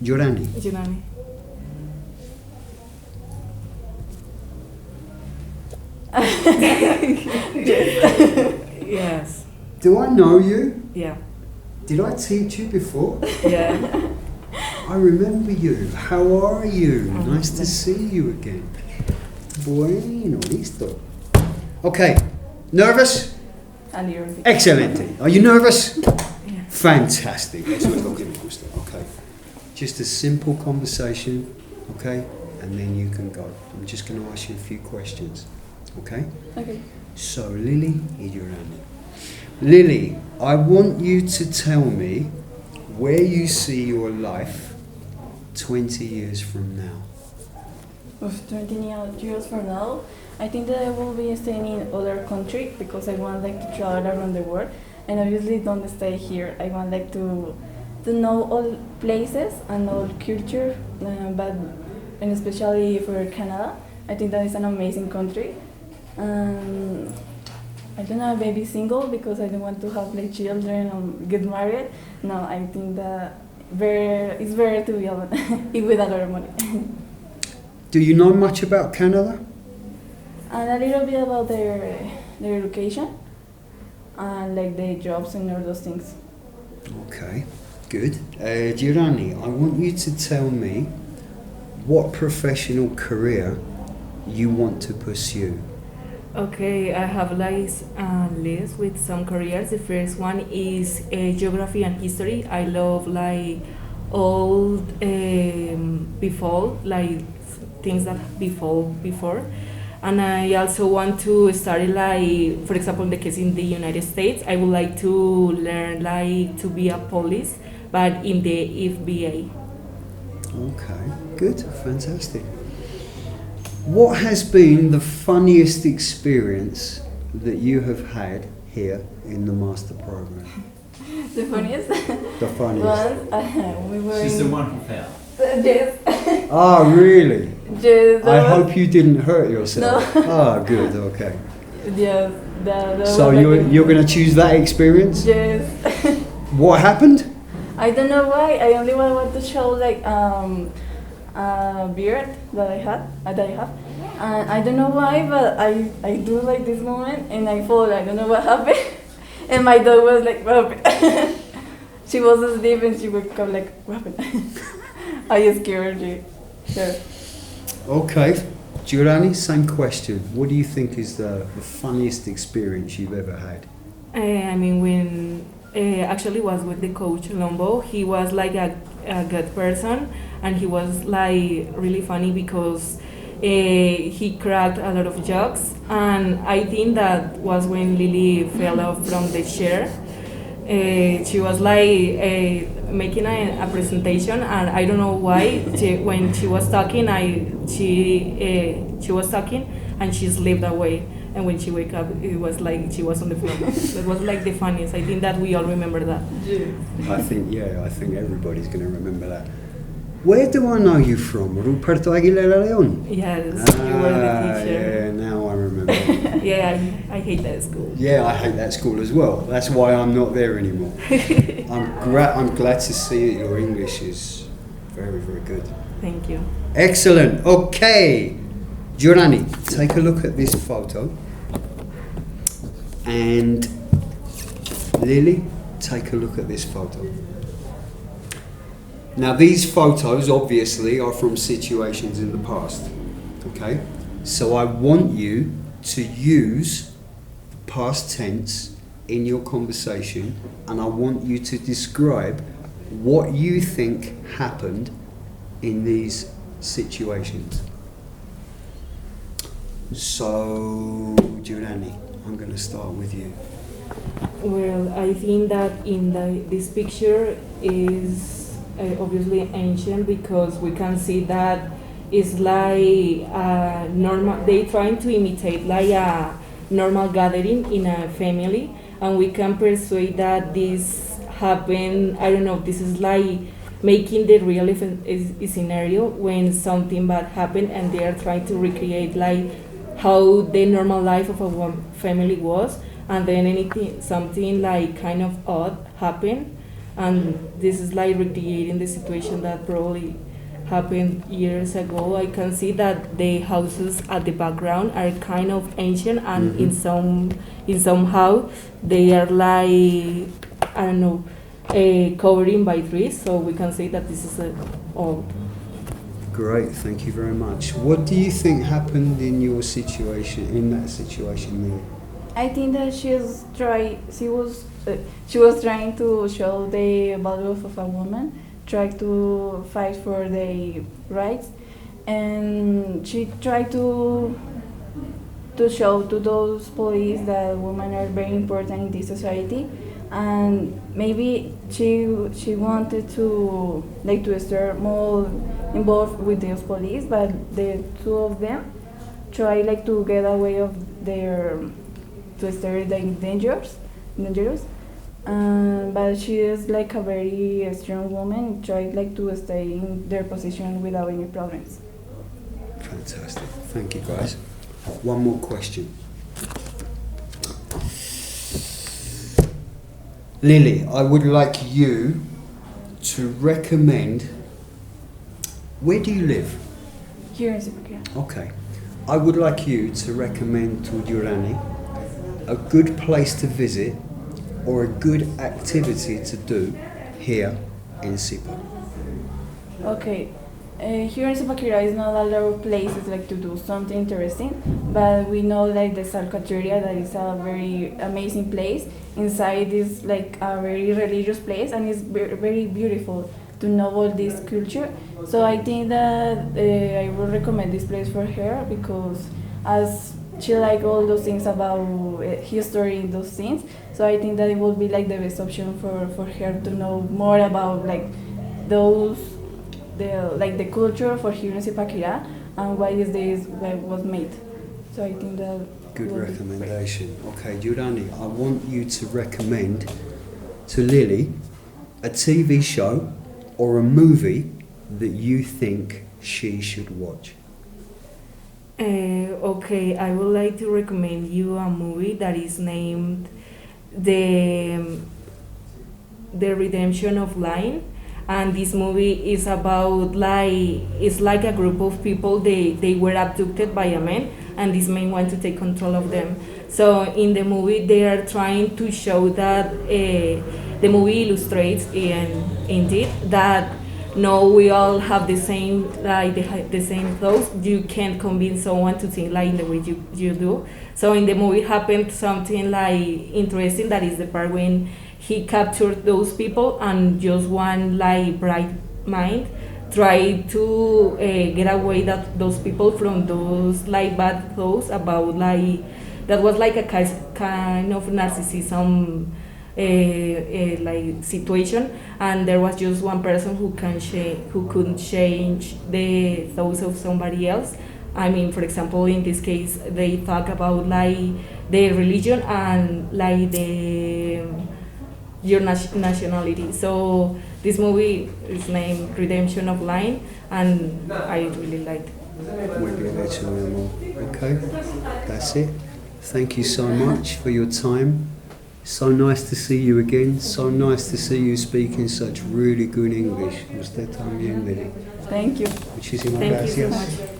Yurani. Yurani. Yes. Do I know you? Yeah. Did I teach you before? Yeah. I remember you. How are you? Nice to see you again. Bueno, listo. Okay. Nervous? And you're Excelente. Are you nervous? Yeah. Fantastic. Eso es lo que me gusta. Okay. Just a simple conversation, okay? And then you can go. I'm just going to ask you a few questions, okay? Okay. So, Lily y Yurani. Lily, I want you to tell me where you see your life 20 years from now. Of 20 years from now, I think that I will be staying in other country because I want like to travel around the world, and obviously don't stay here. I want like to know all places and all culture, but and especially for Canada, I think that is an amazing country. I don't know, maybe single because I don't want to have like children or get married. No, I think that it's better to be alone with a lot of money. Do you know much about Canada? And a little bit about their education and like their jobs and all those things. Okay, good. Girani, I want you to tell me what professional career you want to pursue. Okay, I have like a list with some careers. The first one is geography and history. I love like old before, like things that before. And I also want to study like, for example, in the case in the United States, I would like to learn like to be a police, but in the FBA. Okay, good, fantastic. What has been the funniest experience that you have had here in the master program? The funniest? The funniest. Once we were She's the in- one who fell. Yes. Ah, really? Yes. I hope you didn't hurt yourself. No. Ah, good, okay. Yes. That So was like you're going to choose that experience? Yes. What happened? I don't know why. I only want to show like a beard that I have, and I don't know why, but I do like this moment, and I fall. I don't know what happened, and my dog was like, what happened? She was asleep, and she woke up like, what happened? I scared you. Sure. Okay. Giurani, same question. What do you think is the funniest experience you've ever had? I mean, when actually was with the coach Lombo, he was like a good person, and he was like really funny because he cracked a lot of jokes, and I think that was when Lily fell off from the chair. She was like making a presentation, and I don't know why. When she was talking, she was talking, and she slipped away. And when she wake up, it was like she was on the floor. So it was like the funniest. I think that we all remember that. I think everybody's going to remember that. Where do I know you from? Ruperto Aguilera León? Yes, you were the teacher. Yeah, now I remember. Yeah, I hate that school. Yeah, I hate that school as well. That's why I'm not there anymore. I'm glad to see that your English is very, very good. Thank you. Excellent. Okay. Giurani, take a look at this photo. And Lily, take a look at this photo. Now these photos obviously are from situations in the past. Okay? So I want you to use the past tense in your conversation, and I want you to describe what you think happened in these situations. So, Yurani, I'm going to start with you. Well, I think that in this picture is obviously ancient because we can see that it's like normal. They trying to imitate like a normal gathering in a family, and we can persuade that this happened. I don't know. This is like making the real scenario when something bad happened, and they are trying to recreate like how the normal life of a family was, and then something like kind of odd happened, and this is like recreating the situation that probably happened years ago. I can see that the houses at the background are kind of ancient, and in somehow they are like, I don't know, covering by trees, so we can say that this is old. Great, thank you very much. What do you think happened in your situation, in that situation there? I think that she was trying to show the value of a woman, try to fight for their rights, and she tried to show to those police that women are very important in this society, and maybe she wanted to start more involved with those police, but the two of them try to get away of their to start dangerous. But she is a very strong woman, try to stay in their position without any problems. Fantastic. Thank you, guys. One more question. Lily, I would like you to recommend. Where do you live? Here in Zipaquirá. Okay. I would like you to recommend to Yurani a good place to visit or a good activity to do here in Sipa. Okay. Here in Zipaquirá is not a lot of places to do something interesting, but we know the Salcateria, that is a very amazing place. Inside is a very religious place, and it's very beautiful to know all this culture. So I think that I would recommend this place for her, because as she all those things about history and those things, so I think that it would be the best option for her to know more about those the culture for here in Zipaquirá and why is this was made. So I think that good recommendation. Okay, Yurani, I want you to recommend to Lily a TV show or a movie that you think she should watch. Okay, I would like to recommend you a movie that is named The Redemption of Line, and this movie is about it's like a group of people, they were abducted by a man, and this man want to take control of them. So in the movie they are trying to show that the movie illustrates indeed that no, we all have the same the same thoughts. You can't convince someone to think in the way you do. So in the movie happened something interesting, that is the part when he captured those people, and just one bright mind tried to get away those people from those bad thoughts about that was a kind of narcissism situation, and there was just one person who could change the thoughts of somebody else. I mean, for example, in this case, they talk about the religion and your nationality. So this movie is named Redemption of Line, and I really liked it. We'll be there to learn more. Okay, that's it. Thank you so much for your time. So nice to see you again. So nice to see you speaking such really good English. Usted también, Lily. Thank you. Muchísimas Thank you so gracias. much.